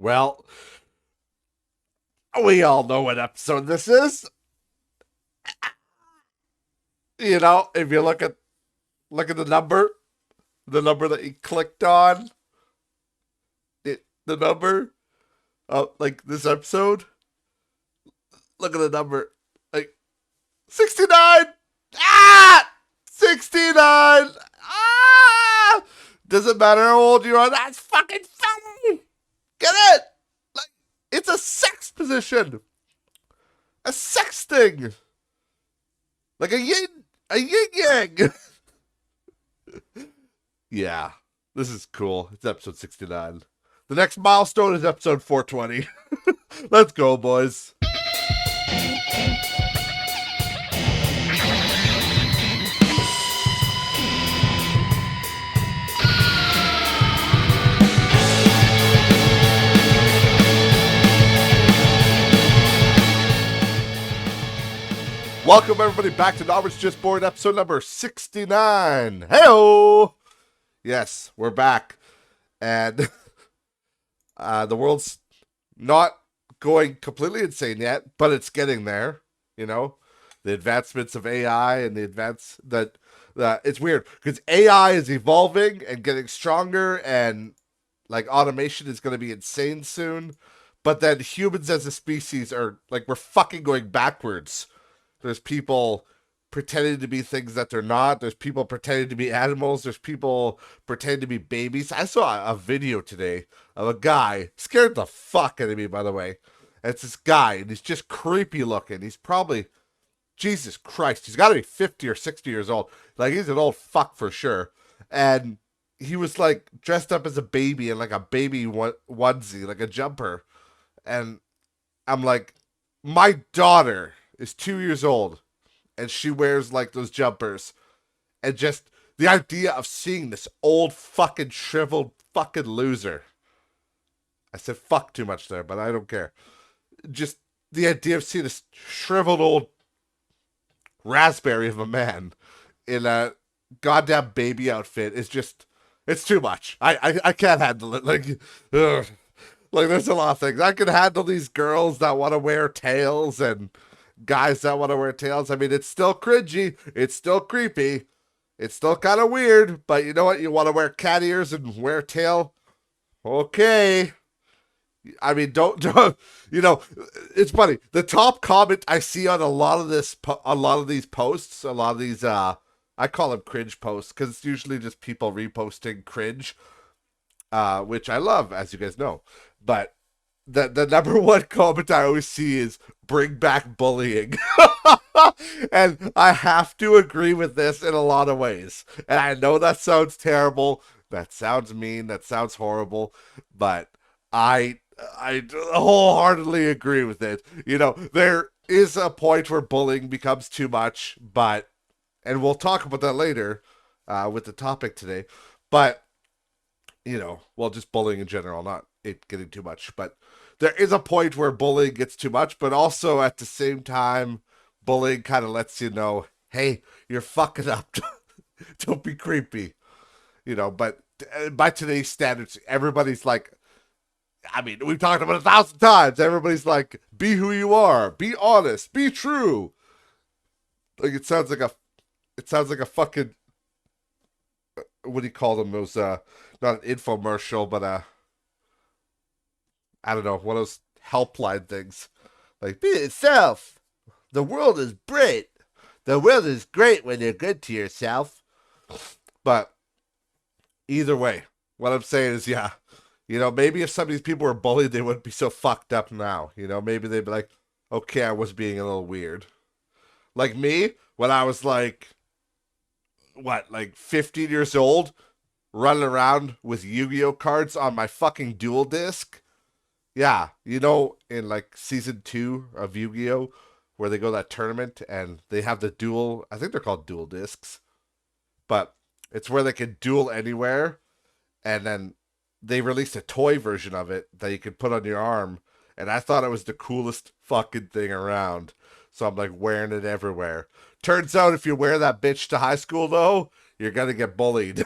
Well, we all know what episode this is. If you look at the number that you clicked on, the number of like this episode. Look at the number, like 69. Ah, 69. Ah, doesn't matter how old you are. That's fucking funny. Get it? Like it's a sex position, a sex thing, like a yin yang. Yeah, this is cool. It's episode 69. The next milestone is episode 420. Let's go, boys. Welcome, everybody, back to Nobbers Just Bored, episode number 69. Hey-o! Yes, we're back. And the world's not going completely insane yet, but it's getting there. The advancements of AI and it's weird because AI is evolving and getting stronger, and like automation is going to be insane soon. But then humans as a species are like, we're fucking going backwards. There's people pretending to be things that they're not. There's people pretending to be animals. There's people pretending to be babies. I saw a video today of a guy, scared the fuck out of me, by the way. And it's this guy, and he's just creepy looking. He's probably, Jesus Christ, he's got to be 50 or 60 years old. Like, he's an old fuck for sure. And he was, like, dressed up as a baby in, like, a baby onesie, like a jumper. And I'm like, my daughter is 2 years old, and she wears like those jumpers, and just the idea of seeing this old fucking shriveled fucking loser. I said fuck too much there, but I don't care. Just the idea of seeing this shriveled old raspberry of a man in a goddamn baby outfit is just, it's too much. I can't handle it. Like, ugh. Like, there's a lot of things. I can handle these girls that want to wear tails and guys that want to wear tails. I mean, it's still cringy. It's still creepy. It's still kind of weird. But you know what? You want to wear cat ears and wear tail? Okay. I mean, don't it's funny. The top comment I see on a lot of these posts, a lot of these, I call them cringe posts because it's usually just people reposting cringe, which I love, as you guys know. But the number one comment I always see is bring back bullying. And I have to agree with this in a lot of ways. And I know that sounds terrible. That sounds mean. That sounds horrible. But I wholeheartedly agree with it. There is a point where bullying becomes too much, and we'll talk about that later with the topic today. But, just bullying in general, not it getting too much. But there is a point where bullying gets too much, but also at the same time, bullying kind of lets you know, hey, you're fucking up. Don't be creepy. But by today's standards, everybody's like, I mean, we've talked about it 1,000 times. Everybody's like, be who you are, be honest, be true. Like, it sounds like a fucking, what do you call them? Those, not an infomercial, but I don't know, one of those helpline things. Like, be yourself. The world is great. The world is great when you're good to yourself. But either way, what I'm saying is, yeah, maybe if some of these people were bullied, they wouldn't be so fucked up now. Maybe they'd be like, okay, I was being a little weird. Like me, when I was like, 15 years old, running around with Yu-Gi-Oh cards on my fucking dual disc. Yeah, in like season 2 of Yu-Gi-Oh, where they go to that tournament and they have the dual, I think they're called dual discs, but it's where they can duel anywhere, and then they released a toy version of it that you could put on your arm, and I thought it was the coolest fucking thing around. So I'm like wearing it everywhere. Turns out if you wear that bitch to high school though, you're gonna get bullied.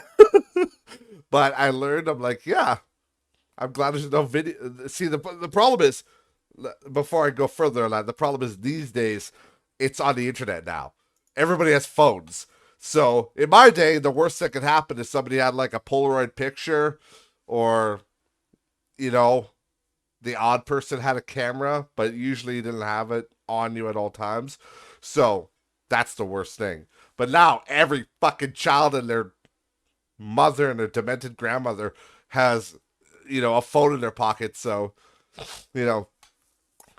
But I learned, I'm like, yeah, I'm glad there's no video. See, the problem is, before I go further on that, the problem is these days, it's on the internet now. Everybody has phones. So in my day, the worst that could happen is somebody had like a Polaroid picture, or you know, the odd person had a camera, but usually you didn't have it on you at all times. So that's the worst thing. But now every fucking child and their mother and their demented grandmother has, a phone in their pocket. So, you know,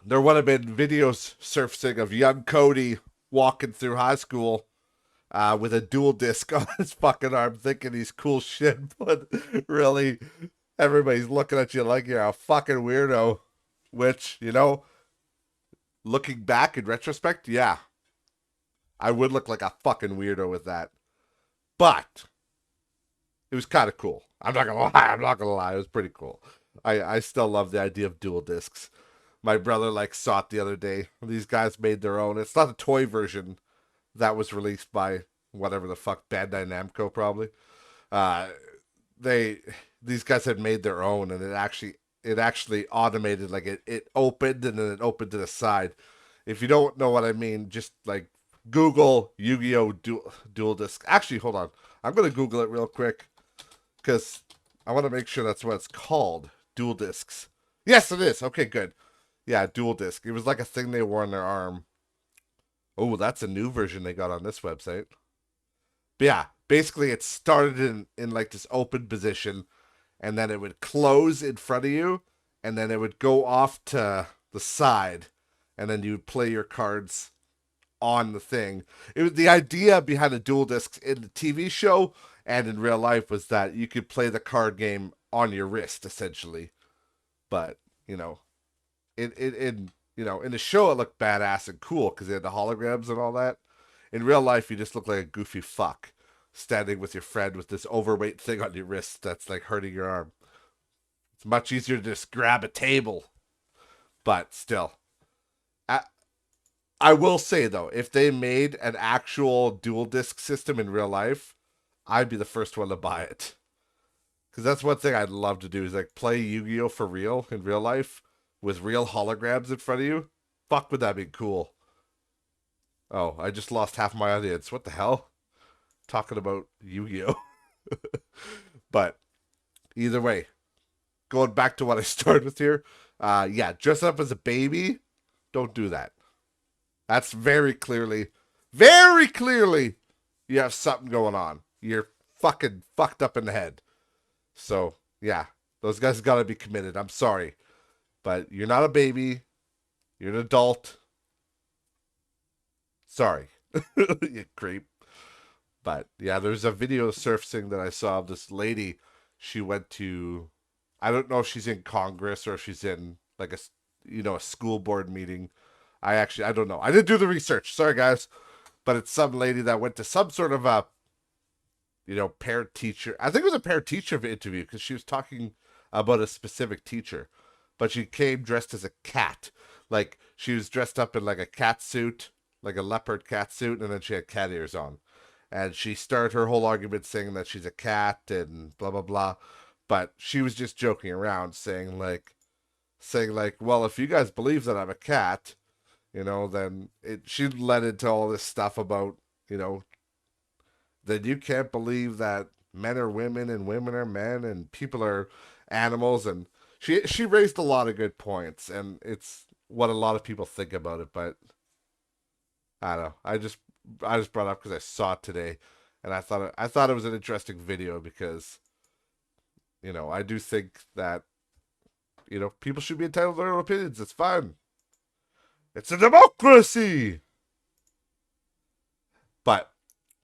there would have been videos surfacing of young Cody walking through high school with a dual disc on his fucking arm, thinking he's cool shit, but really, everybody's looking at you like you're a fucking weirdo. Which, looking back in retrospect, yeah, I would look like a fucking weirdo with that. But it was kind of cool. I'm not gonna lie. I'm not gonna lie. It was pretty cool. I still love the idea of dual discs. My brother saw it the other day. These guys made their own. It's not a toy version that was released by whatever the fuck, Bandai Namco probably. Uh, these guys had made their own, and it actually automated. Like it opened and then it opened to the side. If you don't know what I mean, just like Google Yu-Gi-Oh dual disc. Actually, hold on. I'm gonna Google it real quick because I want to make sure that's what it's called. Dual discs. Yes, it is. Okay, good. Yeah, dual disc. It was like a thing they wore on their arm. Oh, that's a new version they got on this website. But yeah, basically it started in like this open position, and then it would close in front of you, and then it would go off to the side, and then you would play your cards on the thing. It was the idea behind the dual discs in the TV show and in real life was that you could play the card game on your wrist essentially. But in the show it looked badass and cool because they had the holograms and all that. In real life, you just look like a goofy fuck standing with your friend with this overweight thing on your wrist that's like hurting your arm. It's much easier to just grab a table, but still. I, I will say though, if they made an actual dual disc system in real life, I'd be the first one to buy it. Because that's one thing I'd love to do is like play Yu-Gi-Oh for real in real life with real holograms in front of you. Fuck, would that be cool? Oh, I just lost half my audience. What the hell? Talking about Yu-Gi-Oh. But either way, going back to what I started with here, yeah, dress up as a baby. Don't do that. That's very clearly, you have something going on. You're fucking fucked up in the head. So yeah, those guys gotta be committed. I'm sorry, but you're not a baby. You're an adult. Sorry, you creep. But yeah, there's a video surfacing that I saw of this lady. She went to, I don't know if she's in Congress or if she's in like a school board meeting. I don't know. I didn't do the research. Sorry guys, but it's some lady that went to some sort of a, parent teacher. I think it was a parent teacher interview because she was talking about a specific teacher, but she came dressed as a cat. Like she was dressed up in like a cat suit, like a leopard cat suit, and then she had cat ears on. And she started her whole argument saying that she's a cat and blah blah blah. But she was just joking around, saying like, well, if you guys believe that I'm a cat, then she led into all this stuff about, that you can't believe that men are women and women are men and people are animals, and she raised a lot of good points, and it's what a lot of people think about it, but I don't know. I just brought it up because I saw it today, and I thought it was an interesting video because I do think that people should be entitled to their own opinions. It's fine. It's a democracy. But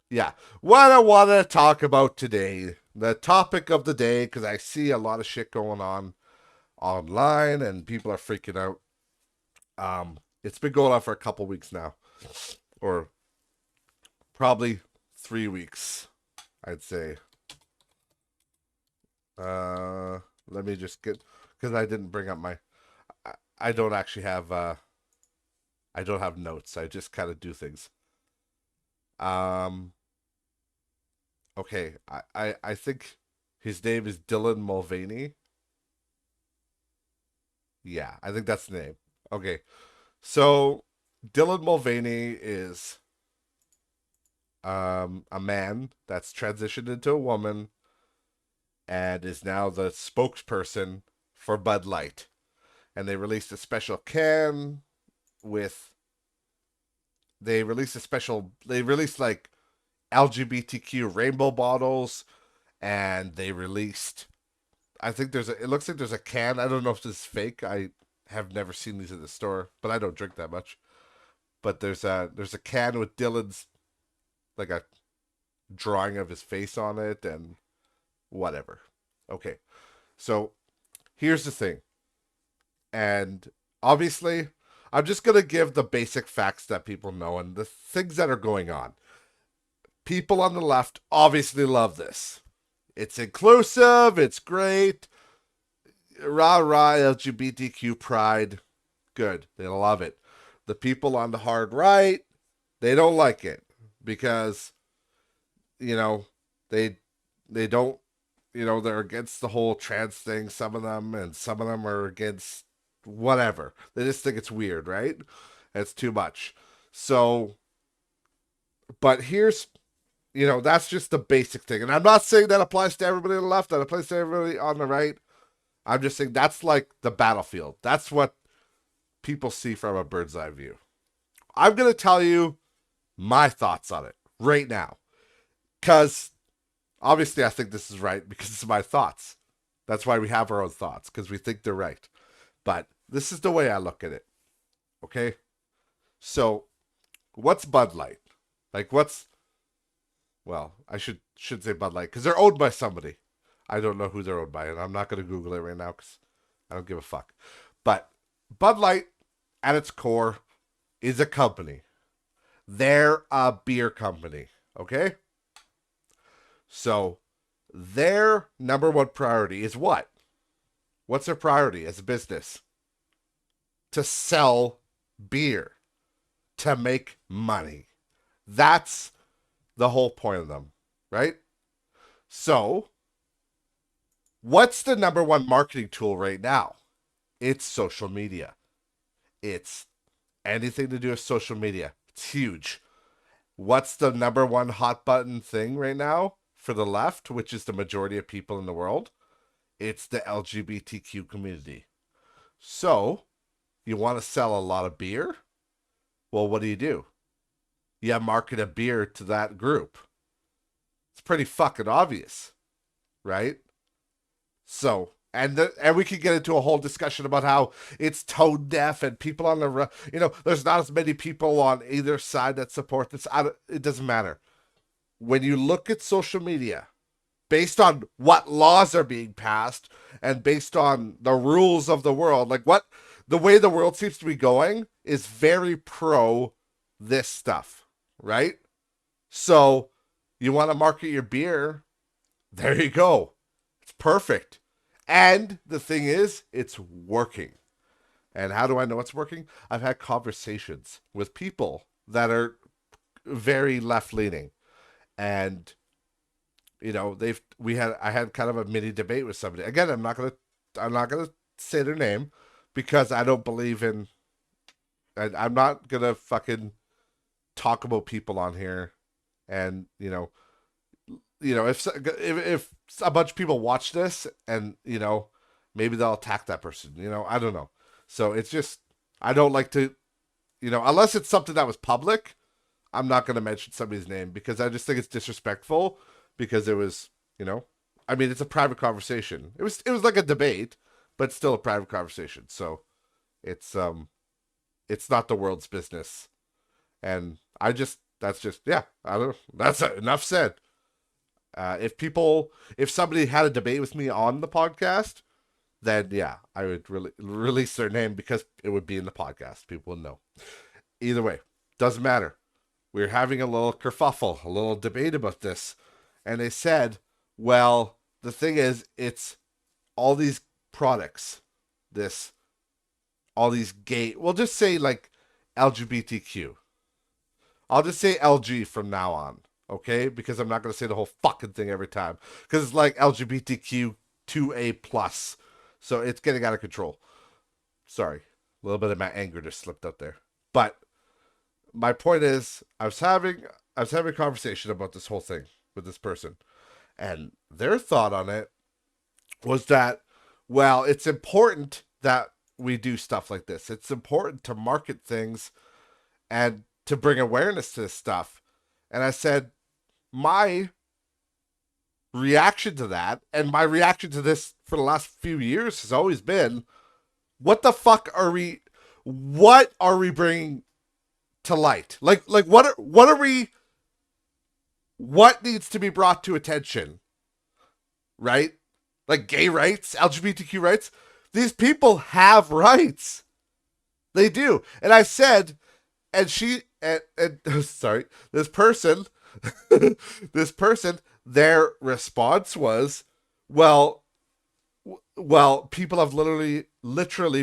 yeah, what I want to talk about today, the topic of the day, because I see a lot of shit going on online and people are freaking out. It's been going on for a couple weeks now, or probably 3 weeks, I'd say. Let me just get, because I didn't bring up I don't actually have I don't have notes. I just kind of do things. Um, okay, I think his name is Dylan Mulvaney. Yeah, I think that's the name. Okay. So Dylan Mulvaney is a man that's transitioned into a woman and is now the spokesperson for Bud Light. And they released a special can with they released like LGBTQ rainbow bottles, and they released I think it looks like there's a can. I don't know if this is fake. I have never seen these at the store, but I don't drink that much. But there's a can with Dylan's like a drawing of his face on it and whatever. Okay. So here's the thing. And obviously, I'm just going to give the basic facts that people know and the things that are going on. People on the left obviously love this. It's inclusive, it's great. Rah rah LGBTQ pride. Good. They love it. The people on the hard right, they don't like it because you know, they don't they're against the whole trans thing, some of them, and some of them are against whatever. They just think it's weird, right? It's too much. So, but here's, that's just the basic thing. And I'm not saying that applies to everybody on the left, that applies to everybody on the right. I'm just saying that's like the battlefield. That's what people see from a bird's eye view. I'm going to tell you my thoughts on it right now. Because obviously I think this is right because it's my thoughts. That's why we have our own thoughts, because we think they're right. But this is the way I look at it. Okay? So, what's Bud Light? Like, well, I should say Bud Light, because they're owned by somebody. I don't know who they're owned by, and I'm not going to Google it right now, because I don't give a fuck. But Bud Light, at its core, is a company. They're a beer company. Okay? So, their number one priority is what? What's their priority as a business? To sell beer. To make money. That's the whole point of them, right? So, what's the number one marketing tool right now? It's social media. It's anything to do with social media. It's huge. What's the number one hot button thing right now for the left, which is the majority of people in the world? It's the LGBTQ community. So, you want to sell a lot of beer? Well, what do? You market a beer to that group. It's pretty fucking obvious, right? So, and we could get into a whole discussion about how it's tone deaf and people on the there's not as many people on either side that support this. It doesn't matter. When you look at social media, based on what laws are being passed and based on the rules of the world, like the way the world seems to be going is very pro this stuff, right? So you want to market your beer, there you go. It's perfect. And the thing is, it's working. And how do I know it's working? I've had conversations with people that are very left leaning. And I had kind of a mini debate with somebody. Again, I'm not gonna say their name because I don't believe in, and I'm not gonna fucking talk about people on here. And if a bunch of people watch this and maybe they'll attack that person. I don't know. So it's just, I don't like to, unless it's something that was public, I'm not going to mention somebody's name because I just think it's disrespectful because it was, it's a private conversation. It was like a debate, but still a private conversation. So it's not the world's business. And yeah, I don't know. That's enough said. If somebody had a debate with me on the podcast, then yeah, I would release their name because it would be in the podcast. People would know. Either way, doesn't matter. We're having a little kerfuffle, a little debate about this. And they said, well, the thing is, it's all these products, all these gay, we'll just say like LGBTQ. I'll just say LG from now on, okay? Because I'm not going to say the whole fucking thing every time. Because it's like LGBTQ2A+. So it's getting out of control. Sorry, a little bit of my anger just slipped out there. But my point is, I was having a conversation about this whole thing with this person, and their thought on it was that, well, it's important that we do stuff like this. It's important to market things and to bring awareness to this stuff. And I said, my reaction to that, and my reaction to this for the last few years has always been, what the fuck what are we bringing to light? Like what needs to be brought to attention? Right? Like gay rights, LGBTQ rights. These people have rights. They do. And I said, and sorry, this person, their response was, well, people have literally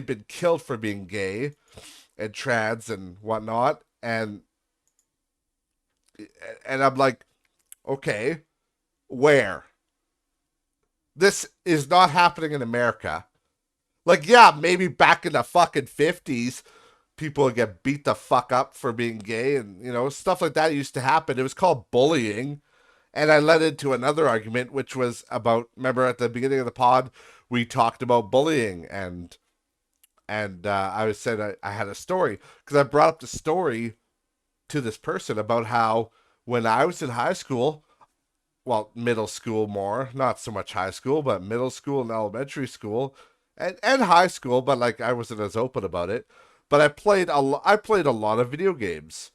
been killed for being gay and trans and whatnot. And I'm like, okay, where? This is not happening in America. Like, yeah, maybe back in the fucking 50s, people would get beat the fuck up for being gay and, stuff like that used to happen. It was called bullying. And I led into another argument, which was about, remember at the beginning of the pod, we talked about bullying and I said I had a story because I brought up the story to this person about how when I was in high school, well, middle school more, not so much high school, but middle school and elementary school and high school, but like I wasn't as open about it. But I played a lot of video games,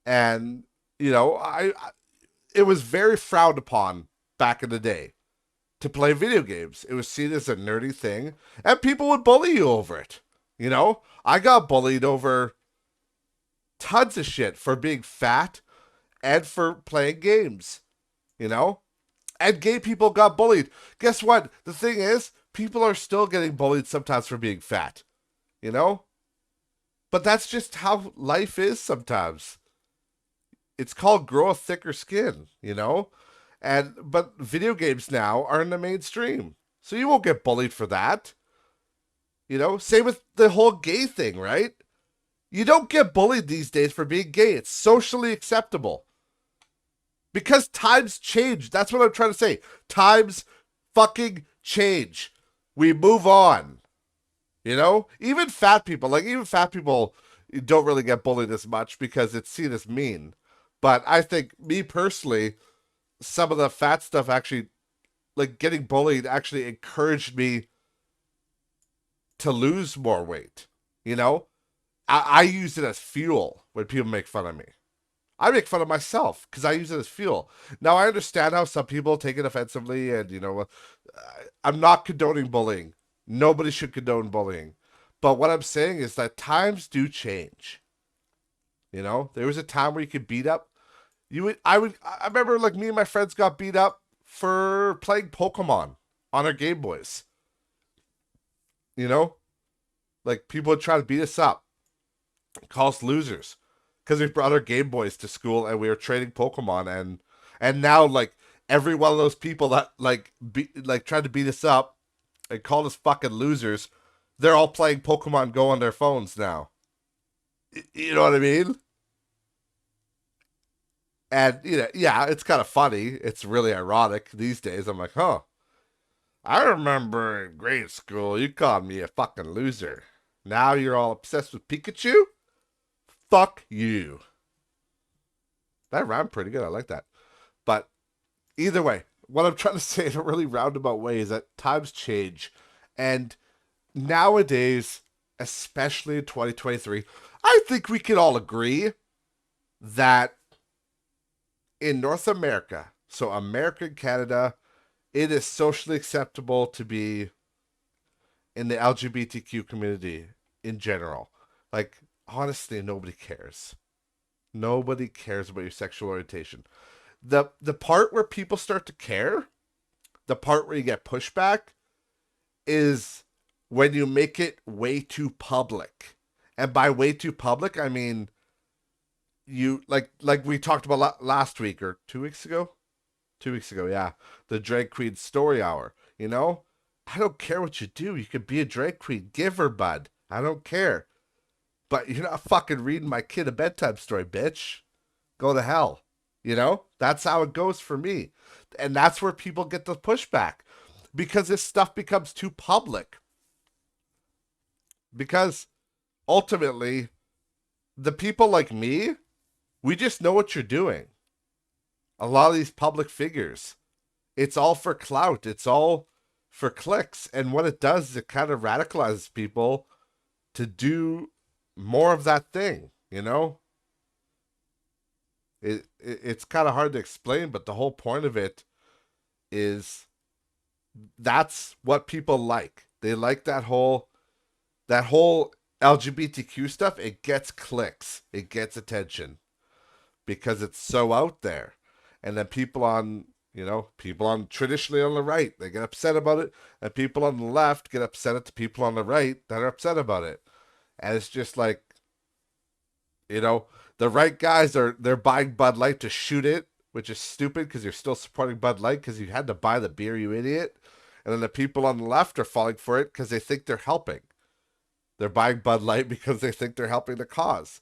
and it was very frowned upon back in the day to play video games. It was seen as a nerdy thing, and people would bully you over it. I got bullied over tons of shit for being fat and for playing games, and gay people got bullied. Guess what? The thing is, people are still getting bullied sometimes for being fat, but that's just how life is sometimes. It's called grow a thicker skin, but video games now are in the mainstream, so you won't get bullied for that. Same with the whole gay thing, right? You don't get bullied these days for being gay. It's socially acceptable. Because times change. That's what I'm trying to say. Times fucking change. We move on. Even fat people don't really get bullied as much because it's seen as mean. But I think, me personally, some of the fat stuff actually, like getting bullied actually encouraged me to lose more weight. I use it as fuel when people make fun of me. I make fun of myself because I use it as fuel. Now, I understand how some people take it offensively, and, I'm not condoning bullying. Nobody should condone bullying. But what I'm saying is that times do change. There was a time where you could beat up. I remember, like, me and my friends got beat up for playing Pokemon on our Game Boys. Like, people would try to beat us up, call us losers, because we brought our Game Boys to school and we were trading Pokemon, and now, like, every one of those people that tried to beat us up and called us fucking losers, they're all playing Pokemon Go on their phones now. You know what I mean? And yeah, it's kind of funny. It's really ironic these days. I'm like, huh. I remember in grade school you called me a fucking loser. Now you're all obsessed with Pikachu? Fuck you. That rhymed pretty good. I like that. But either way, what I'm trying to say in a really roundabout way is that times change. And nowadays, especially in 2023, I think we can all agree that in North America, so America and Canada, it is socially acceptable to be in the LGBTQ community in general. Like, honestly, nobody cares. Nobody cares about your sexual orientation. The part where people start to care, the part where you get pushback, is when you make it way too public. And by way too public, I mean you like we talked about last week or 2 weeks ago. 2 weeks ago, yeah, the drag queen story hour. I don't care what you do. You could be a drag queen. Give her, bud. I don't care. But you're not fucking reading my kid a bedtime story, bitch. Go to hell. You know? That's how it goes for me. And that's where people get the pushback. Because this stuff becomes too public. Because ultimately, the people like me, we just know what you're doing. A lot of these public figures, it's all for clout. It's all for clicks. And what it does is it kind of radicalizes people to do more of that thing, you know? It's kind of hard to explain, but the whole point of it is that's what people like. They like that whole LGBTQ stuff. It gets clicks. It gets attention because it's so out there. And then people on, people on traditionally on the right, they get upset about it, and people on the left get upset at the people on the right that are upset about it. And it's just like, the right guys they're buying Bud Light to shoot it, which is stupid because you're still supporting Bud Light because you had to buy the beer, you idiot. And then the people on the left are falling for it because they think they're helping. They're buying Bud Light because they think they're helping the cause.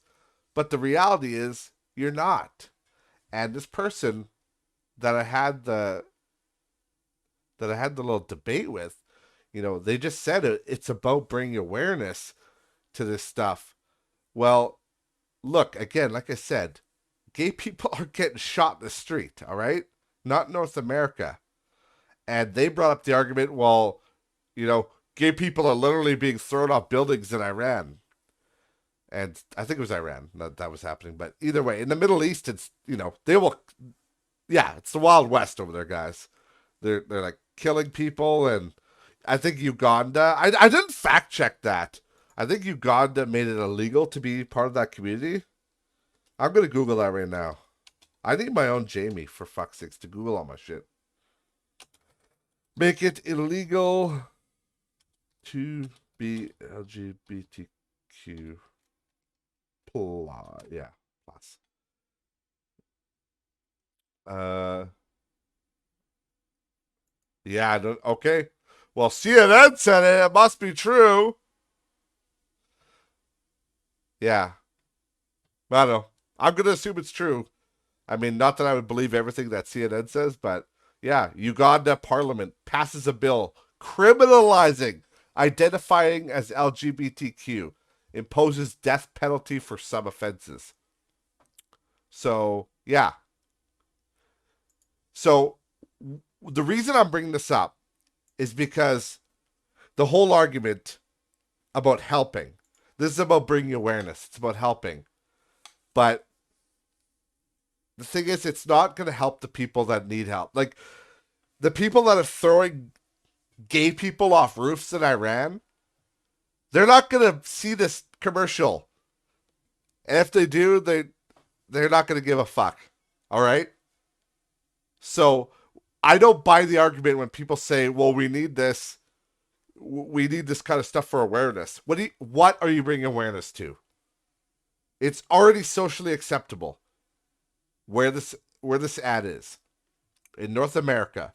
But the reality is you're not. And this person that I had the little debate with, they just said it's about bringing awareness to this stuff. Well, look, again, like I said, gay people are getting shot in the street, all right? Not North America. And they brought up the argument, well, gay people are literally being thrown off buildings in Iran. And I think it was Iran that was happening. But either way, in the Middle East, it's, they will, it's the Wild West over there, guys. They're like killing people. And I think Uganda, I didn't fact check that. I think Uganda made it illegal to be part of that community. I'm going to Google that right now. I need my own Jamie, for fuck's sakes, to Google all my shit. Make it illegal to be LGBTQ plus. Yeah, plus. Yeah, I don't. Okay. Well, CNN said it. It must be true. Yeah. I don't know. I'm going to assume it's true. I mean, not that I would believe everything that CNN says, but yeah, Uganda Parliament passes a bill criminalizing identifying as LGBTQ, imposes death penalty for some offenses. So, yeah. So, the reason I'm bringing this up is because the whole argument about helping, this is about bringing awareness. It's about helping. But the thing is, it's not going to help the people that need help. Like, the people that are throwing gay people off roofs in Iran, they're not going to see this commercial. And if they do, they're not going to give a fuck. All right? So, I don't buy the argument when people say, well, we need this kind of stuff for awareness. What are you bringing awareness to? It's already socially acceptable where this ad is in North America.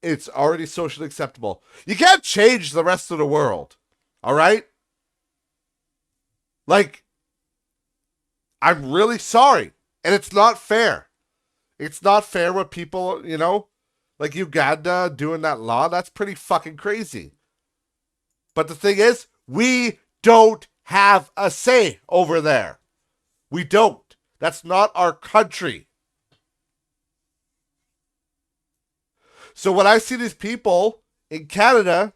It's already socially acceptable. You can't change the rest of the world. All right? Like, I'm really sorry. And it's not fair. It's not fair what people, like Uganda doing that law. That's pretty fucking crazy. But the thing is, we don't have a say over there. We don't. That's not our country. So when I see these people in Canada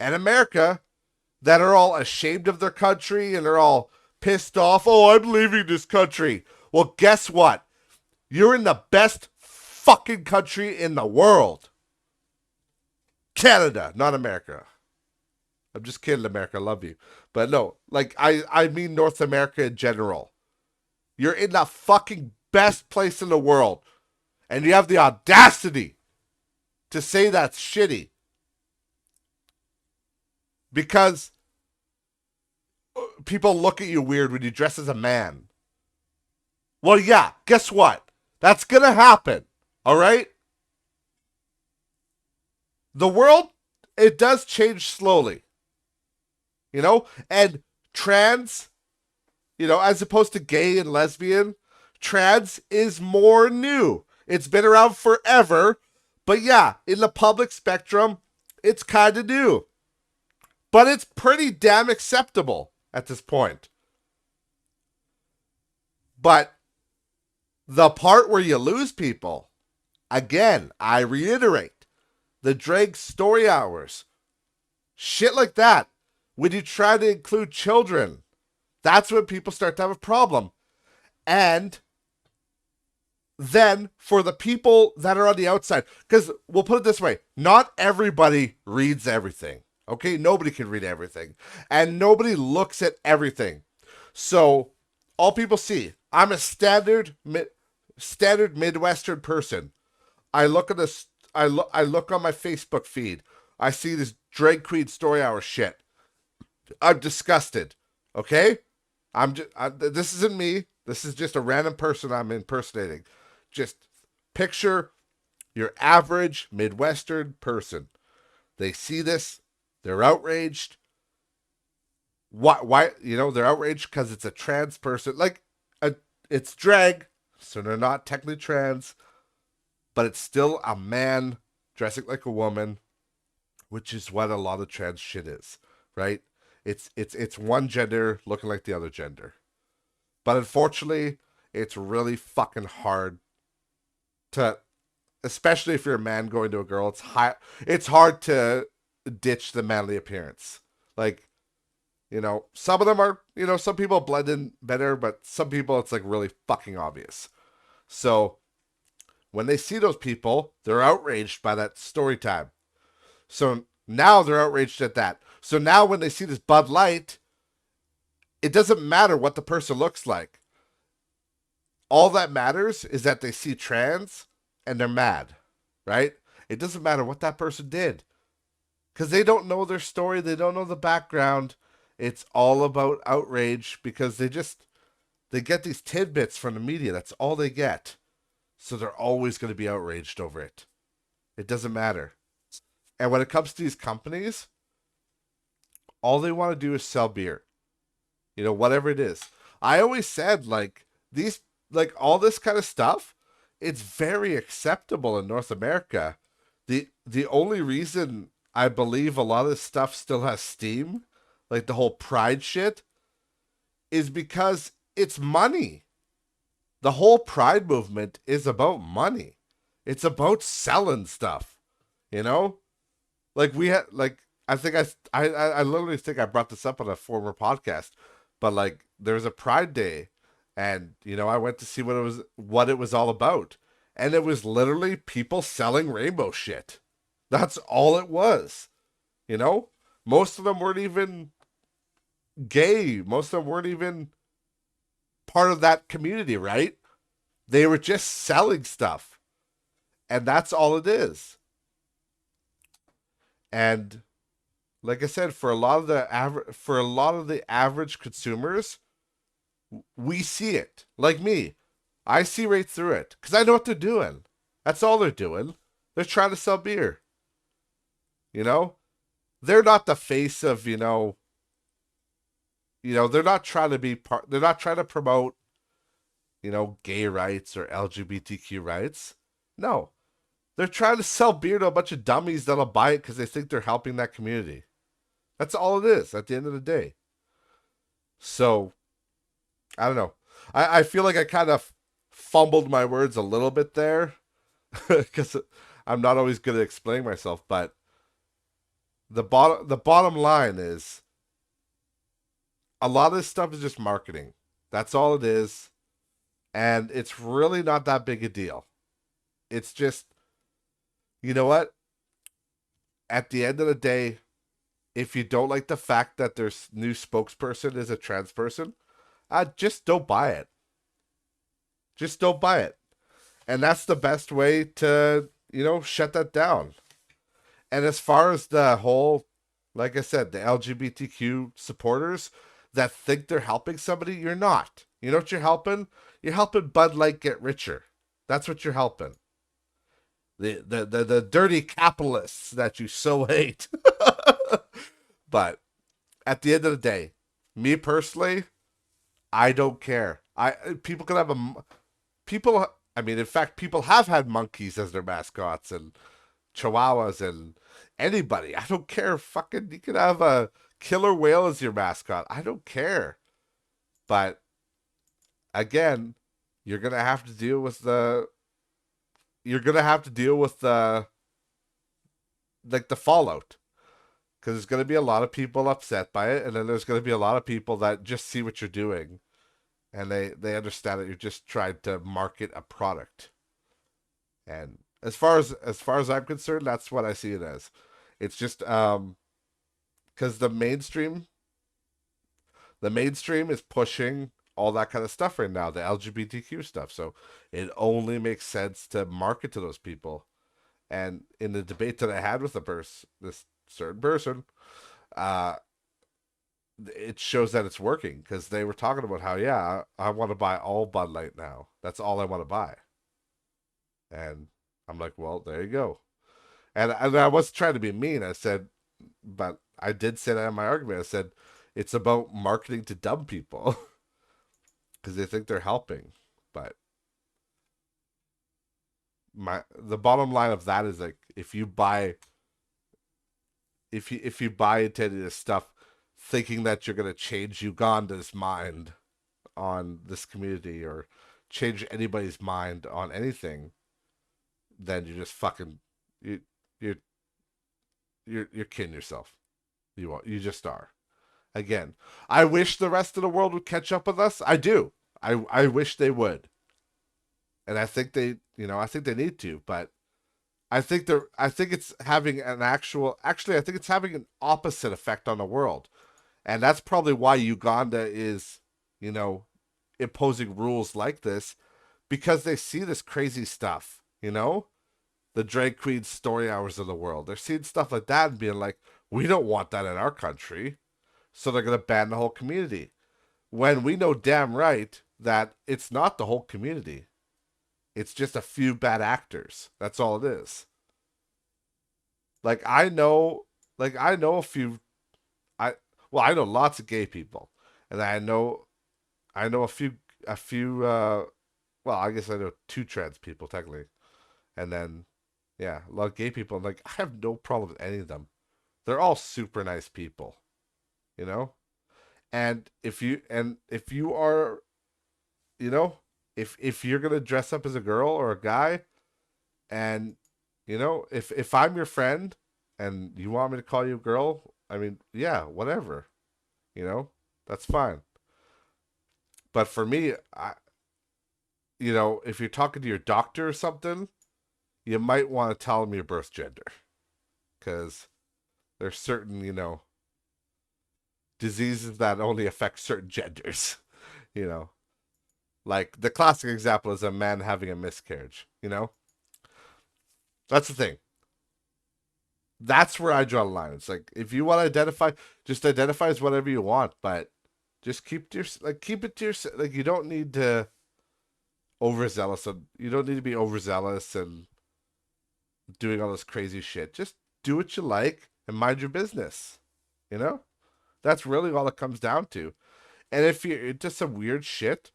and America that are all ashamed of their country and they're all pissed off, oh, I'm leaving this country. Well, guess what? You're in the best fucking country in the world. Canada, not America. I'm just kidding, America. I love you. But no, like, I mean North America in general. You're in the fucking best place in the world. And you have the audacity to say that's shitty. Because people look at you weird when you dress as a man. Well, yeah, guess what? That's going to happen. All right? The world, it does change slowly. And trans, as opposed to gay and lesbian, trans is more new. It's been around forever, but yeah, in the public spectrum, it's kind of new. But it's pretty damn acceptable at this point. But the part where you lose people, again, I reiterate, the drag story hours, shit like that, when you try to include children, that's when people start to have a problem. And then for the people that are on the outside, because we'll put it this way, not everybody reads everything. Okay, nobody can read everything, and nobody looks at everything. So all people see, I'm a standard Midwestern person. I look at this. I look on my Facebook feed. I see this drag queen story hour shit. I'm disgusted. Okay, this isn't me. This is just a random person I'm impersonating. Just picture your average Midwestern person. They see this. They're outraged. Why? They're outraged because it's a trans person. It's drag, so they're not technically trans, but it's still a man dressing like a woman, which is what a lot of trans shit is, right? It's one gender looking like the other gender. But unfortunately, it's really fucking hard to, especially if you're a man going to a girl, it's hard to ditch the manly appearance. Some of them are, some people blend in better, but some people it's really fucking obvious. So when they see those people, they're outraged by that story time. So now they're outraged at that. So now when they see this Bud Light, it doesn't matter what the person looks like. All that matters is that they see trans and they're mad, right? It doesn't matter what that person did. Because they don't know their story. They don't know the background. It's all about outrage because they get these tidbits from the media. That's all they get. So they're always going to be outraged over it. It doesn't matter. And when it comes to these companies, all they want to do is sell beer. Whatever it is. I always said, all this kind of stuff, it's very acceptable in North America. The only reason I believe a lot of this stuff still has steam, like the whole pride shit, is because it's money. The whole pride movement is about money. It's about selling stuff, I think I literally think I brought this up on a former podcast, but there was a Pride Day, and I went to see what it was all about, and it was literally people selling rainbow shit. That's all it was. Most of them weren't even gay. Most of them weren't even part of that community, right? They were just selling stuff. And that's all it is. And like I said, for a lot of the average consumers, we see it. Like me, I see right through it because I know what they're doing. That's all they're doing. They're trying to sell beer. They're not the face of, they're not trying to be part, they're not trying to promote, gay rights or LGBTQ rights. No. They're trying to sell beer to a bunch of dummies that'll buy it because they think they're helping that community. That's all it is at the end of the day. So, I don't know. I feel like I kind of fumbled my words a little bit there because I'm not always good at explaining myself, but the bottom line is a lot of this stuff is just marketing. That's all it is. And it's really not that big a deal. It's just, you know what? At the end of the day, if you don't like the fact that their new spokesperson is a trans person, just don't buy it. Just don't buy it. And that's the best way to, shut that down. And as far as the whole, like I said, the LGBTQ supporters that think they're helping somebody, you're not. You know what you're helping? You're helping Bud Light get richer. That's what you're helping. The dirty capitalists that you so hate. But at the end of the day, me personally, I don't care. People can have people. I mean, in fact, people have had monkeys as their mascots and chihuahuas and anybody. I don't care. Fucking, you can have a killer whale as your mascot. I don't care. But again, you're gonna have to deal with the. You're gonna have to deal with the like the fallout, because there's gonna be a lot of people upset by it, and then there's gonna be a lot of people that just see what you're doing, and they understand that you're just trying to market a product. And as far as I'm concerned, that's what I see it as. It's just because the mainstream is pushing all that kind of stuff right now, the LGBTQ stuff. So it only makes sense to market to those people. And in the debate that I had with this certain person, uh, it shows that it's working, because they were talking about how, yeah, I want to buy all Bud Light now. That's all I want to buy. And I'm like, well, there you go. And I wasn't trying to be mean. I said, but I did say that in my argument. I said, it's about marketing to dumb people because they think they're helping. But the bottom line of that is, like, if you buy into any of this stuff thinking that you're gonna change Uganda's mind on this community, or change anybody's mind on anything, then you're just fucking you you're you're kidding yourself. You just are. Again, I wish the rest of the world would catch up with us. I do. I wish they would. And I think they need to, but I think it's having I think it's having an opposite effect on the world. And that's probably why Uganda is, you know, imposing rules like this, because they see this crazy stuff, the drag queen story hours of the world. They're seeing stuff like that and being like, we don't want that in our country. So they're going to ban the whole community. When we know damn right that it's not the whole community. It's just a few bad actors. That's all it is. Like I know a few I I know lots of gay people. And I know a few well, I guess I know two trans people technically. And then yeah, a lot of gay people. Like, I have no problem with any of them. They're all super nice people, you know? And if you are, you know, if you're gonna dress up as a girl or a guy, and if I'm your friend and you want me to call you a girl, I mean, yeah, whatever, you know, that's fine. But for me, if you're talking to your doctor or something, you might want to tell them your birth gender, because there's certain, diseases that only affect certain genders, you know. Like, the classic example is a man having a miscarriage, That's the thing. That's where I draw the line. It's like, if you want to identify, just identify as whatever you want, but just keep it to yourself. Like, you don't need to overzealous. You don't need to be overzealous and doing all this crazy shit. Just do what you like and mind your business. You know, that's really all it comes down to. And if you're into some weird shit,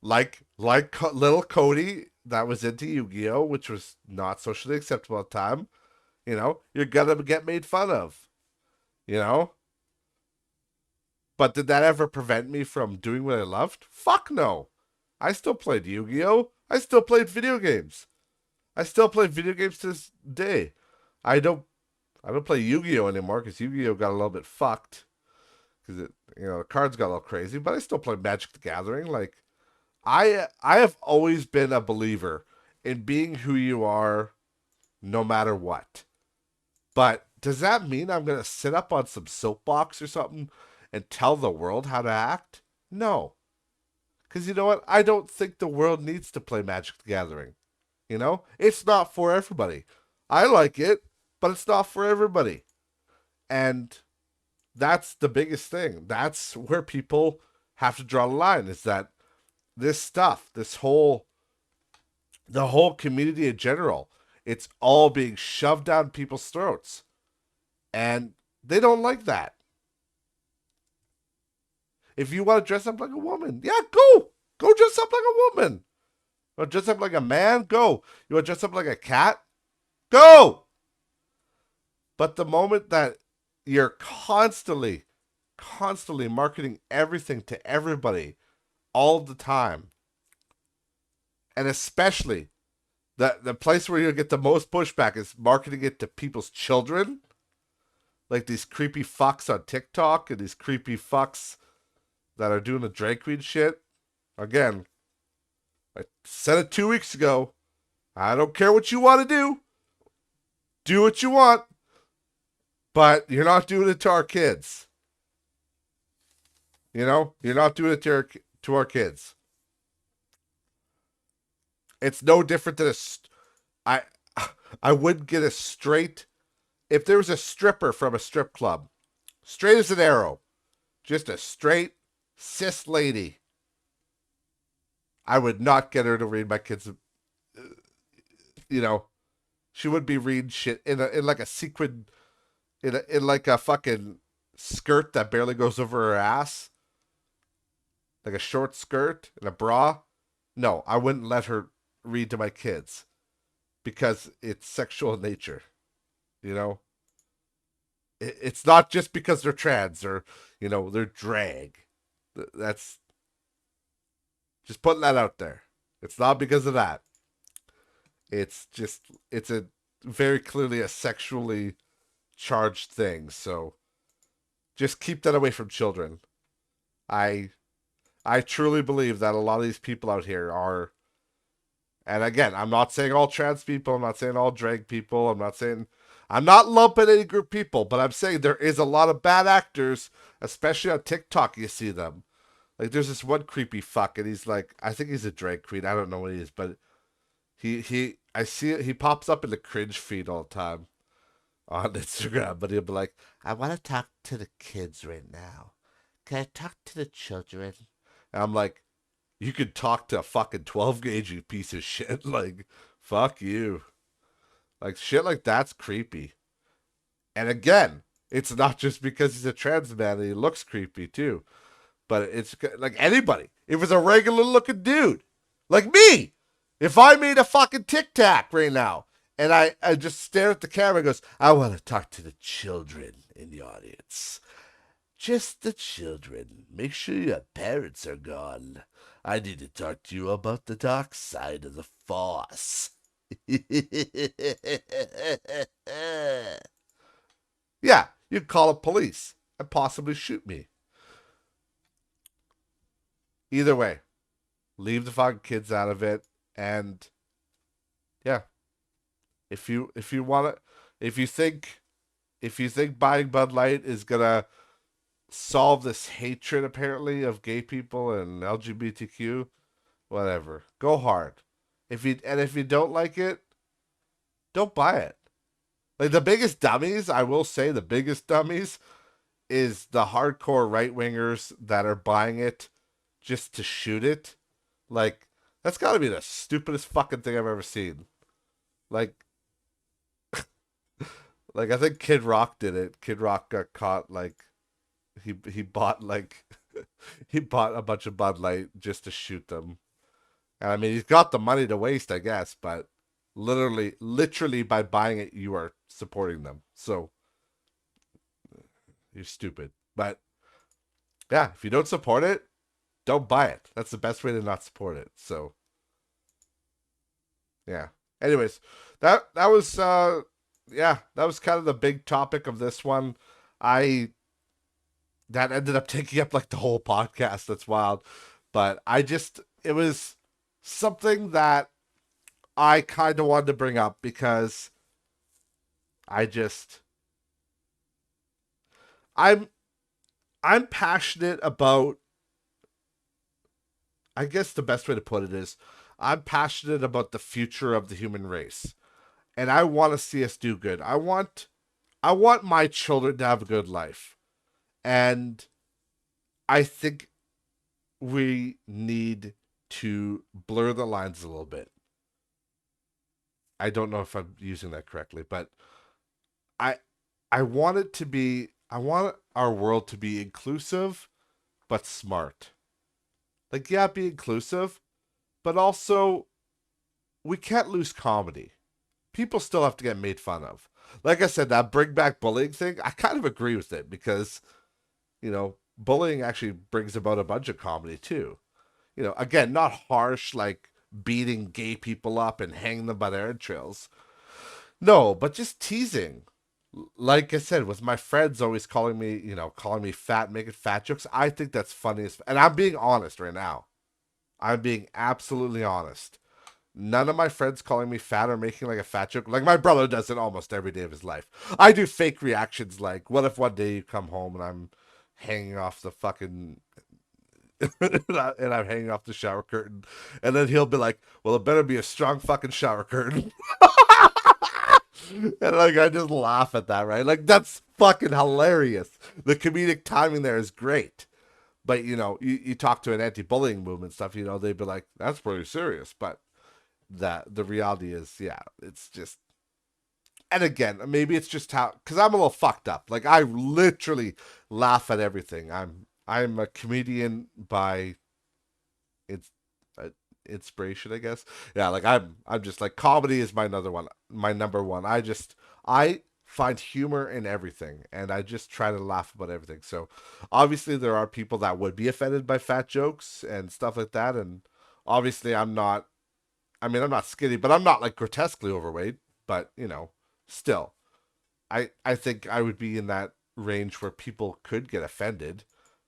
like little Cody that was into Yu-Gi-Oh, which was not socially acceptable at the time, you're gonna get made fun of. You know, but did that ever prevent me from doing what I loved? Fuck no. I still played Yu-Gi-Oh. I still played video games. I still play video games to this day. I don't I don't play Yu-Gi-Oh anymore because Yu-Gi-Oh got a little bit fucked because the cards got a little crazy. But I still play Magic the Gathering. Like, I have always been a believer in being who you are, no matter what. But does that mean I'm gonna sit up on some soapbox or something and tell the world how to act? No, because you know what? I don't think the world needs to play Magic the Gathering. It's not for everybody. I like it, but it's not for everybody. And that's the biggest thing. That's where people have to draw the line, is that this stuff, the whole community in general, it's all being shoved down people's throats. And they don't like that. If you want to dress up like a woman, yeah, go. Go dress up like a woman. You want to dress up like a man? Go. You want to dress up like a cat? Go. But the moment that you're constantly marketing everything to everybody all the time, and especially the place where you get the most pushback is marketing it to people's children, like these creepy fucks on TikTok and these creepy fucks that are doing the drag queen shit. Again, I said it 2 weeks ago. I don't care what you want to do. Do what you want. But you're not doing it to our kids. You know? You're not doing it to our kids. It's no different than I I wouldn't get a straight... If there was a stripper from a strip club, straight as an arrow, just a straight cis lady, I would not get her to read my kids. You know, she would be reading shit in like a sequin, in like a fucking skirt that barely goes over her ass, like a short skirt and a bra. No, I wouldn't let her read to my kids because it's sexual in nature. You know, it's not just because they're trans or they're drag. That's just putting that out there. It's not because of that. It's a very clearly a sexually charged thing. So just keep that away from children. I truly believe that a lot of these people out here are, and again, I'm not saying all trans people, I'm not saying all drag people, I'm not lumping any group of people, but I'm saying there is a lot of bad actors, especially on TikTok. You see them. Like there's this one creepy fuck, and he's like, I think he's a drag queen. I don't know what he is, but I see it. He pops up in the cringe feed all the time on Instagram, but he'll be like, I want to talk to the kids right now. Can I talk to the children? And I'm like, you could talk to a fucking 12 gauge, you piece of shit. Like, fuck you. Like, shit like that's creepy. And again, it's not just because he's a trans man and he looks creepy too. But it's like anybody. If it's a regular looking dude, like me, if I made a fucking Tic Tac right now and I just stare at the camera and goes, I want to talk to the children in the audience. Just the children. Make sure your parents are gone. I need to talk to you about the dark side of the Force. Yeah, you'd call the police and possibly shoot me. Either way, leave the fucking kids out of it. And yeah, if you want to, if you think buying Bud Light is gonna solve this hatred apparently of gay people and LGBTQ, whatever, go hard. If you don't like it, don't buy it. Like the biggest dummies, I will say, the biggest dummies is the hardcore right wingers that are buying it just to shoot it. Like that's got to be the stupidest fucking thing I've ever seen. Like, like I think Kid Rock did it. Kid Rock got caught. Like, he bought like he bought a bunch of Bud Light just to shoot them. And I mean, he's got the money to waste, I guess. But literally by buying it, you are supporting them. So you're stupid. But yeah, if you don't support it, don't buy it. That's the best way to not support it. So yeah. Anyways, that was yeah, that was kind of the big topic of this one. That ended up taking up like the whole podcast. That's wild. But it was something that I kind of wanted to bring up because I'm passionate about, I guess the best way to put it is I'm passionate about the future of the human race. And I want to see us do good. I want my children to have a good life. And I think we need to blur the lines a little bit. I don't know if I'm using that correctly, but I want our world to be inclusive but smart. Like, yeah, be inclusive, but also we can't lose comedy. People still have to get made fun of. Like I said, that bring back bullying thing, I kind of agree with it because, bullying actually brings about a bunch of comedy too. Again, not harsh like beating gay people up and hanging them by their entrails. No, but just teasing. Like I said, with my friends always calling me fat, making fat jokes. I think that's funniest, and I'm being honest right now. I'm being absolutely honest. None of my friends calling me fat or making like a fat joke. Like my brother does it almost every day of his life. I do fake reactions like, what if one day you come home and I'm hanging off the fucking and I'm hanging off the shower curtain, and then he'll be like, "Well, it better be a strong fucking shower curtain." And like I just laugh at that, right? Like that's fucking hilarious. The comedic timing there is great. But you talk to an anti-bullying movement stuff, they'd be like, "That's pretty serious." But that the reality is, yeah, it's just. And again, maybe it's just how, because I'm a little fucked up. Like I literally laugh at everything. I'm a comedian by it's inspiration, I guess. Yeah, like I'm just like comedy is my number one. I find humor in everything, and I just try to laugh about everything. So obviously there are people that would be offended by fat jokes and stuff like that, and obviously I'm not. I mean, I'm not skinny, but I'm not like grotesquely overweight. But still, I think I would be in that range where people could get offended,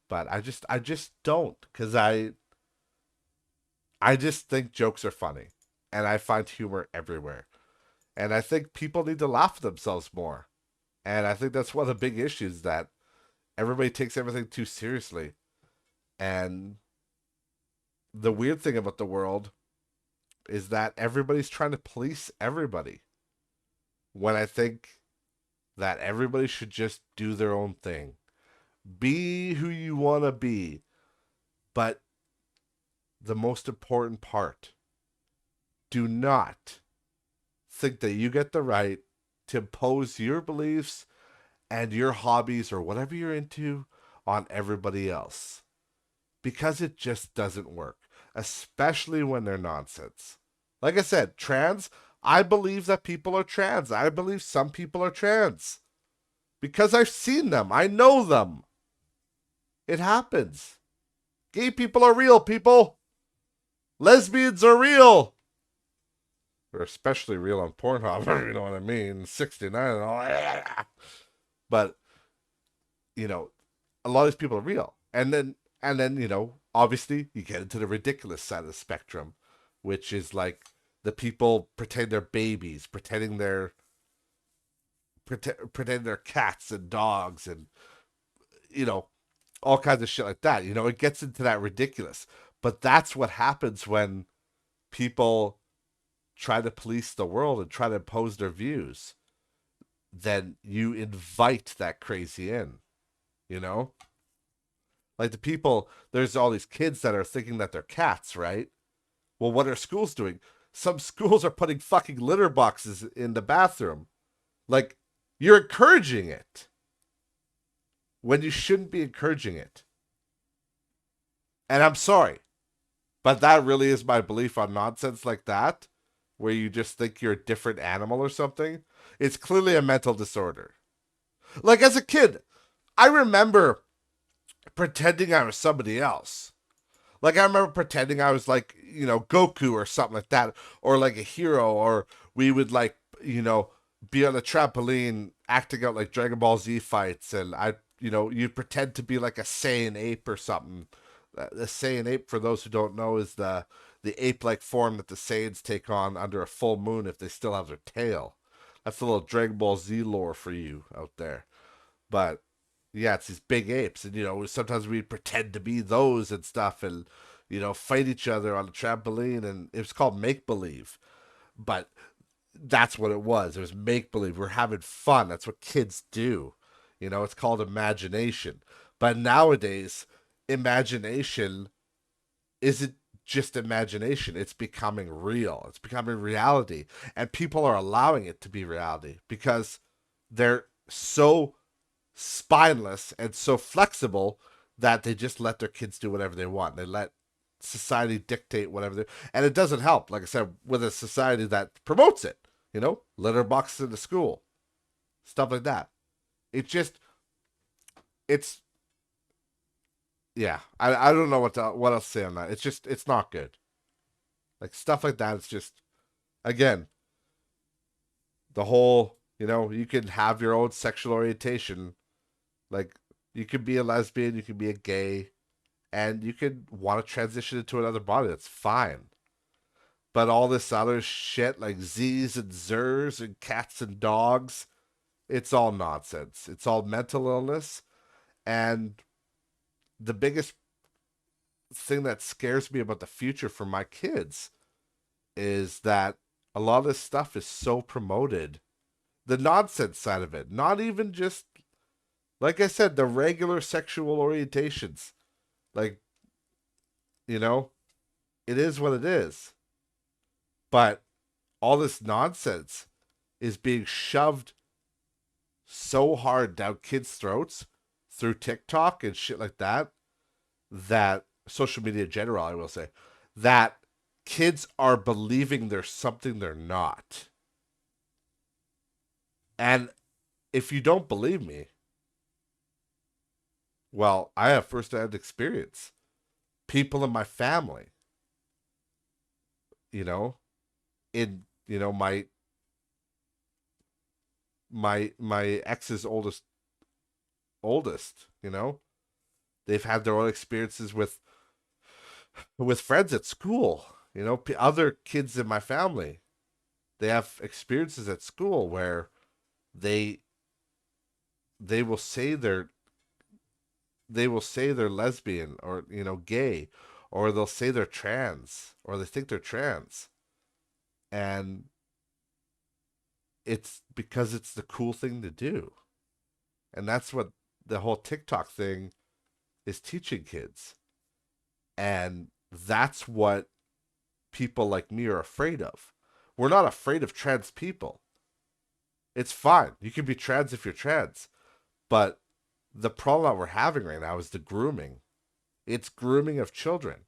but I just don't because I just think jokes are funny, and I find humor everywhere. And I think people need to laugh at themselves more. And I think that's one of the big issues that everybody takes everything too seriously. And the weird thing about the world is that everybody's trying to police everybody. When I think that everybody should just do their own thing. Be who you want to be. But the most important part, do not think that you get the right to impose your beliefs and your hobbies or whatever you're into on everybody else. Because it just doesn't work, especially when they're nonsense. Like I said, I believe that people are trans. I believe some people are trans. Because I've seen them. I know them. It happens. Gay people are real, people. Lesbians are real. They're especially real on Pornhub, you know what I mean? 69 and all. But, a lot of these people are real. And then, obviously you get into the ridiculous side of the spectrum, which is like the people pretend they're babies, pretend they're cats and dogs and, you know, all kinds of shit like that. It gets into that ridiculous. But that's what happens when people try to police the world and try to impose their views. Then you invite that crazy in, you know? Like there's all these kids that are thinking that they're cats, right? Well, what are schools doing? Some schools are putting fucking litter boxes in the bathroom. Like, you're encouraging it when you shouldn't be encouraging it. And I'm sorry, but that really is my belief on nonsense like that, where you just think you're a different animal or something. It's clearly a mental disorder. Like, as a kid, I remember pretending I was somebody else. Like, I remember pretending I was like, Goku or something like that, or like a hero, or we would like, be on a trampoline acting out like Dragon Ball Z fights, and you'd pretend to be like a Saiyan ape or something. The Saiyan ape, for those who don't know, is the ape-like form that the Saiyans take on under a full moon if they still have their tail. That's a little Dragon Ball Z lore for you out there. But yeah, it's these big apes, and sometimes we'd pretend to be those and stuff, and fight each other on a trampoline, and it was called make believe. But that's what it was. It was make believe. We're having fun. That's what kids do. It's called imagination. But nowadays, imagination isn't just imagination. It's becoming real. It's becoming reality. And people are allowing it to be reality because they're so spineless and so flexible that they just let their kids do whatever they want. They let society dictate whatever they, and it doesn't help, like I said, with a society that promotes it, litter boxes in the school, stuff like that. It just, it's, yeah, I don't know what else to say on that. It's just, it's not good. Like stuff like that, it's just, again, the whole, you can have your own sexual orientation. Like, you could be a lesbian, you could be a gay, and you could want to transition into another body. That's fine. But all this other shit, like Z's and Zers and cats and dogs, it's all nonsense. It's all mental illness. And the biggest thing that scares me about the future for my kids is that a lot of this stuff is so promoted. The nonsense side of it, not even just, like I said, the regular sexual orientations. Like, it is what it is. But all this nonsense is being shoved so hard down kids' throats through TikTok and shit like that, that social media in general, I will say, that kids are believing there's something they're not. And if you don't believe me, well, I have first-hand experience. People in my family, in my ex's oldest, they've had their own experiences with friends at school. Other kids in my family, they have experiences at school where they will say they're lesbian, or gay, or they'll say they're trans, or they think they're trans, and it's because it's the cool thing to do. And that's what the whole TikTok thing is teaching kids. And that's what people like me are afraid of. We're not afraid of trans people. It's fine. You can be trans if you're trans. But the problem that we're having right now is the grooming. It's grooming of children.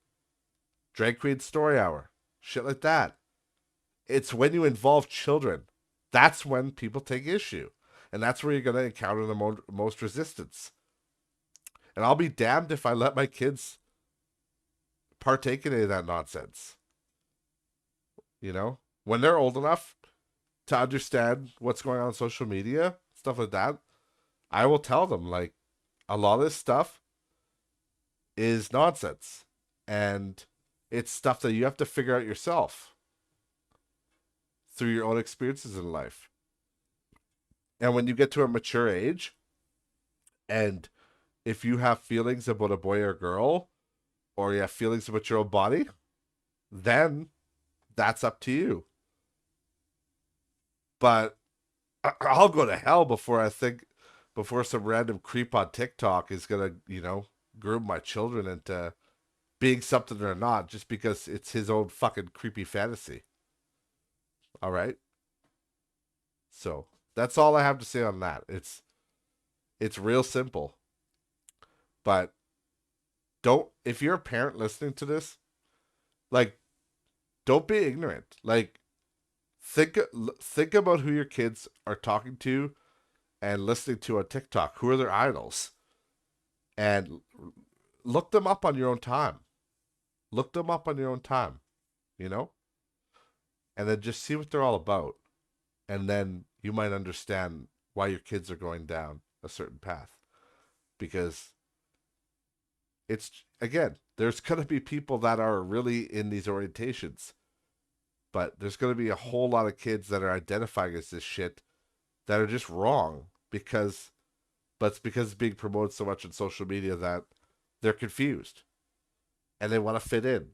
Drag Queen Story Hour. Shit like that. It's when you involve children. That's when people take issue. And that's where you're going to encounter the most resistance. And I'll be damned if I let my kids partake in any of that nonsense. When they're old enough to understand what's going on social media, stuff like that, I will tell them, like, a lot of this stuff is nonsense. And it's stuff that you have to figure out yourself through your own experiences in life. And when you get to a mature age, and if you have feelings about a boy or girl, or you have feelings about your own body, then that's up to you. But I'll go to hell before some random creep on TikTok is gonna, groom my children into being something they're not, just because it's his own fucking creepy fantasy. All right. So that's all I have to say on that. It's real simple. But if you're a parent listening to this, like, don't be ignorant. Like, think about who your kids are talking to and listening to on TikTok. Who are their idols? And look them up on your own time. Look them up on your own time, and then just see what they're all about. And then you might understand why your kids are going down a certain path. Because it's, again, there's going to be people that are really in these orientations. But there's going to be a whole lot of kids that are identifying as this shit that are just wrong. But it's because it's being promoted so much on social media that they're confused. And they want to fit in.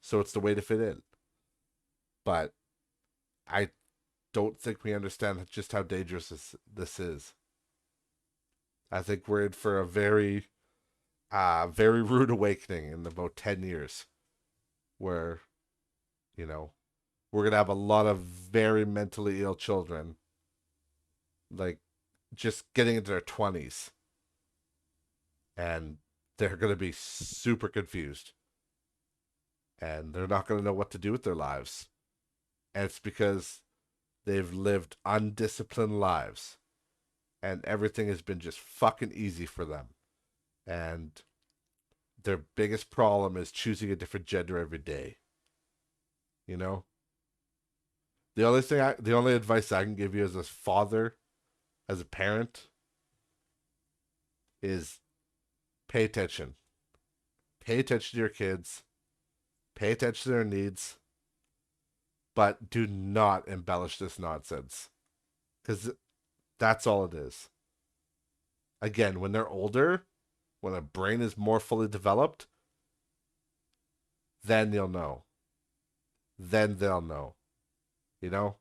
So it's the way to fit in. But I don't think we understand just how dangerous this is. I think we're in for a very, very rude awakening in about 10 years. Where, we're going to have a lot of very mentally ill children. Like, just getting into their 20s. and they're going to be super confused, and they're not going to know what to do with their lives. And it's because they've lived undisciplined lives, and everything has been just fucking easy for them. And their biggest problem is choosing a different gender every day. You know? The only advice I can give you as a father, as a parent, is pay attention. Pay attention to your kids. Pay attention to their needs. But do not embellish this nonsense. Because that's all it is. Again, when they're older, when a brain is more fully developed, then you'll know. Then they'll know. You know?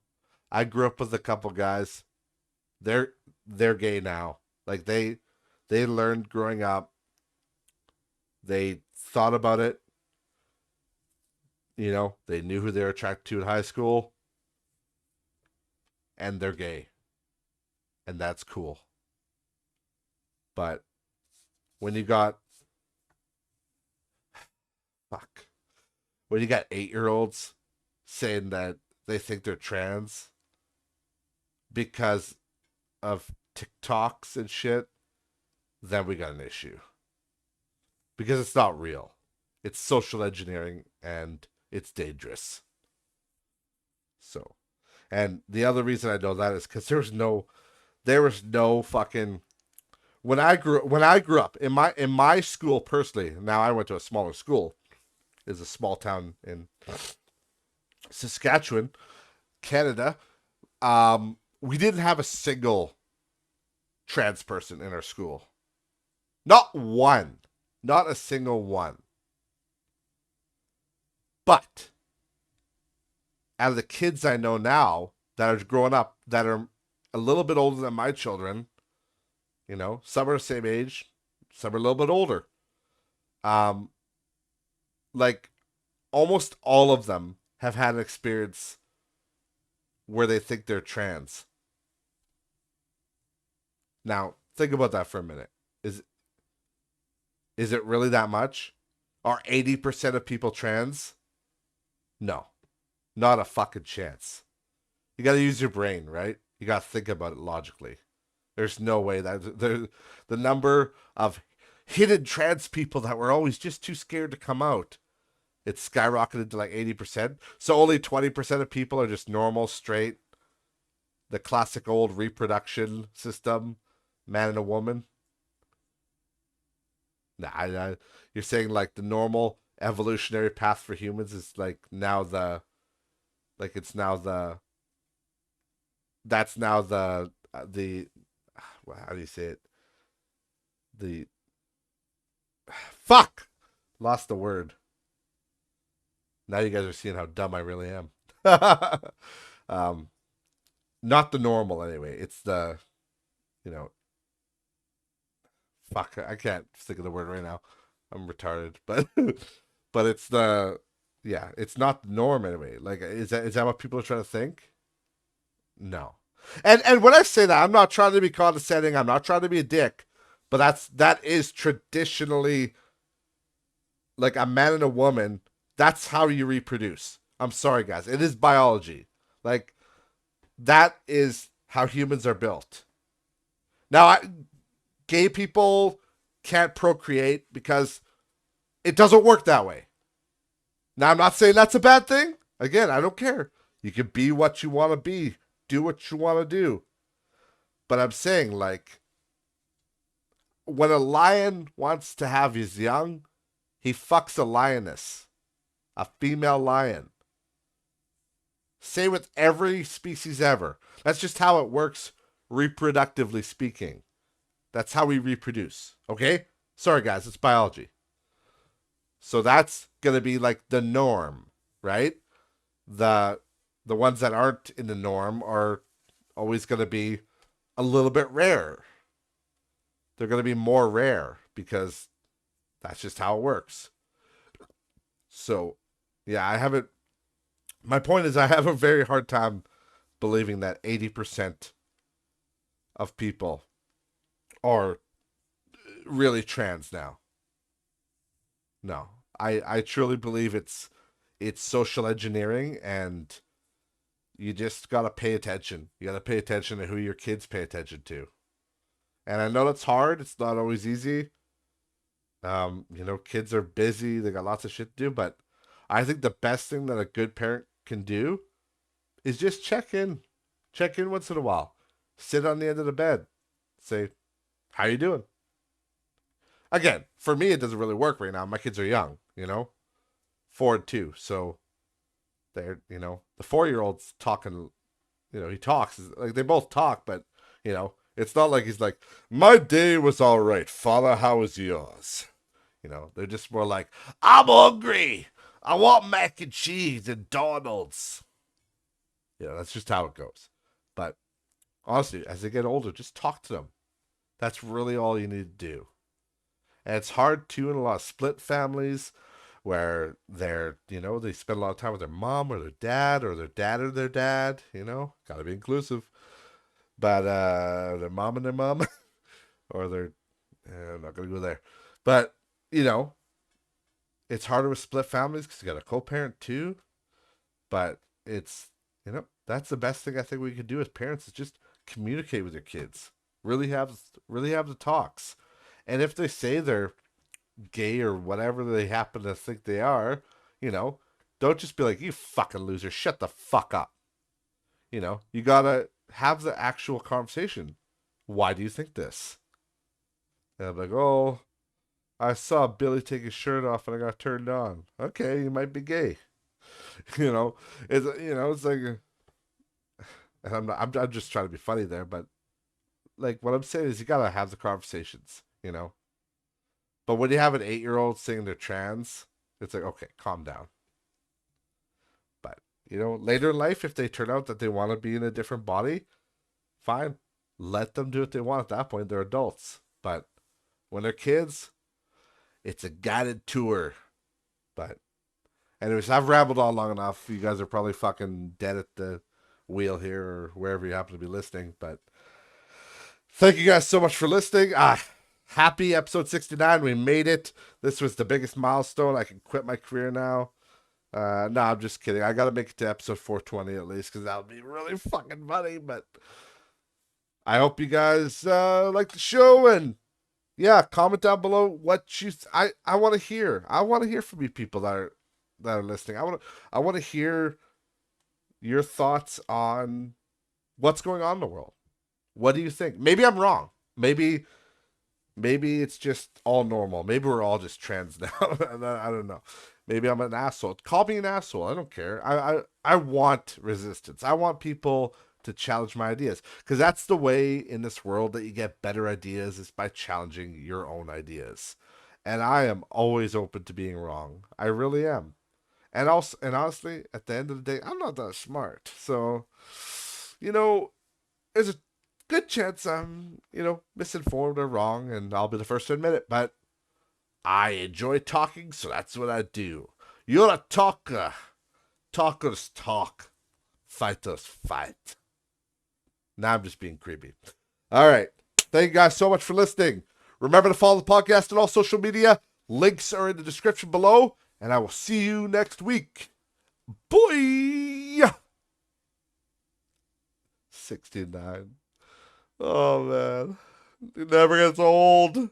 I grew up with a couple guys. They're gay now. Like they learned growing up. They thought about it. You know, they knew who they were attracted to in high school. And they're gay. And that's cool. But when you got fuck. When you got 8-year-olds saying that they think they're trans because of TikToks and shit, then we got an issue. Because it's not real. It's social engineering and it's dangerous. So, and the other reason I know that is because there was no fucking when I grew up in my school personally. Now I went to a smaller school. It's a small town in Saskatchewan, Canada. We didn't have a single trans person in our school. Not one. Not a single one. But out of the kids I know now that are growing up, that are a little bit older than my children, you know, some are the same age, some are a little bit older. Like almost all of them have had an experience where they think they're trans. Now, think about that for a minute. Is it really that much? Are 80% of people trans? No. Not a fucking chance. You got to use your brain, right? You got to think about it logically. There's no way that the number of hidden trans people that were always just too scared to come out, it's skyrocketed to like 80%. So only 20% of people are just normal, straight, the classic old reproduction system, man and a woman. Nah, you're saying like the normal evolutionary path for humans is like now the, like it's now the, that's now the, how do you say it? The, fuck! Lost the word. Now you guys are seeing how dumb I really am. Not the normal anyway. It's the, you know, fuck. I can't think of the word right now. I'm retarded, but but it's the, yeah. It's not the norm anyway. Like, is that what people are trying to think? No. And when I say that, I'm not trying to be condescending. I'm not trying to be a dick, but that is traditionally like a man and a woman. That's how you reproduce. I'm sorry, guys. It is biology. Like, that is how humans are built. Now, gay people can't procreate because it doesn't work that way. Now, I'm not saying that's a bad thing. Again, I don't care. You can be what you want to be. Do what you want to do. But I'm saying, like, when a lion wants to have his young, he fucks a lioness. A female lion. Same with every species ever. That's just how it works, reproductively speaking. That's how we reproduce. Okay? Sorry, guys. It's biology. So that's going to be like the norm, right? The ones that aren't in the norm are always going to be a little bit rare. They're going to be more rare because that's just how it works. So, yeah, my point is I have a very hard time believing that 80% of people are really trans now. No. I truly believe it's social engineering, and you just gotta pay attention. You gotta pay attention to who your kids pay attention to. And I know that's hard. It's not always easy. Kids are busy. They got lots of shit to do. But I think the best thing that a good parent can do is just check in. Check in once in a while. Sit on the end of the bed. Say, how you doing? Again, for me, it doesn't really work right now. My kids are young, 4 and 2. So the 4-year-old's talking, he talks. Like, they both talk, but, it's not like he's like, my day was all right. Father, how was yours? They're just more like, I'm hungry. I want mac and cheese and Donald's. That's just how it goes. But honestly, as they get older, just talk to them. That's really all you need to do. And it's hard too in a lot of split families where they spend a lot of time with their mom or their dad or their dad or their dad, gotta be inclusive. But their mom and their mom or I'm not gonna go there. But, it's harder with split families because you got a co-parent too. But it's, that's the best thing I think we can do as parents is just communicate with your kids. Really have the talks. And if they say they're gay or whatever they happen to think they are, don't just be like, you fucking loser, shut the fuck up. You gotta have the actual conversation. Why do you think this? And I'm like, oh, I saw Billy take his shirt off and I got turned on. Okay, you might be gay. It's like, and I'm just trying to be funny there, but like what I'm saying is you gotta have the conversations, But when you have an 8-year-old saying they're trans, it's like, okay, calm down. But later in life, if they turn out that they want to be in a different body, fine, let them do what they want. At that point, they're adults. But when they're kids, it's a guided tour. But anyways, I've rambled on long enough. You guys are probably fucking dead at the wheel here or wherever you happen to be listening. But thank you guys so much for listening. Happy episode 69. We made it. This was the biggest milestone. I can quit my career now. No, I'm just kidding. I got to make it to episode 420 at least because that would be really fucking funny. But I hope you guys like the show, and yeah, comment down below what I want to hear. I want to hear from you people that are listening. I want to hear your thoughts on what's going on in the world. What do you think? Maybe I'm wrong. Maybe it's just all normal. Maybe we're all just trans now. I don't know. Maybe I'm an asshole. Call me an asshole. I don't care. I want resistance. I want people to challenge my ideas, because that's the way in this world that you get better ideas, is by challenging your own ideas. And I am always open to being wrong. I really am. And honestly, at the end of the day, I'm not that smart. So, there's a good chance I'm, misinformed or wrong, and I'll be the first to admit it. But I enjoy talking, so that's what I do. You're a talker. Talkers talk. Fighters fight. Now I'm just being creepy. All right. Thank you guys so much for listening. Remember to follow the podcast on all social media. Links are in the description below. And I will see you next week. Boy! 69. Oh, man. It never gets old.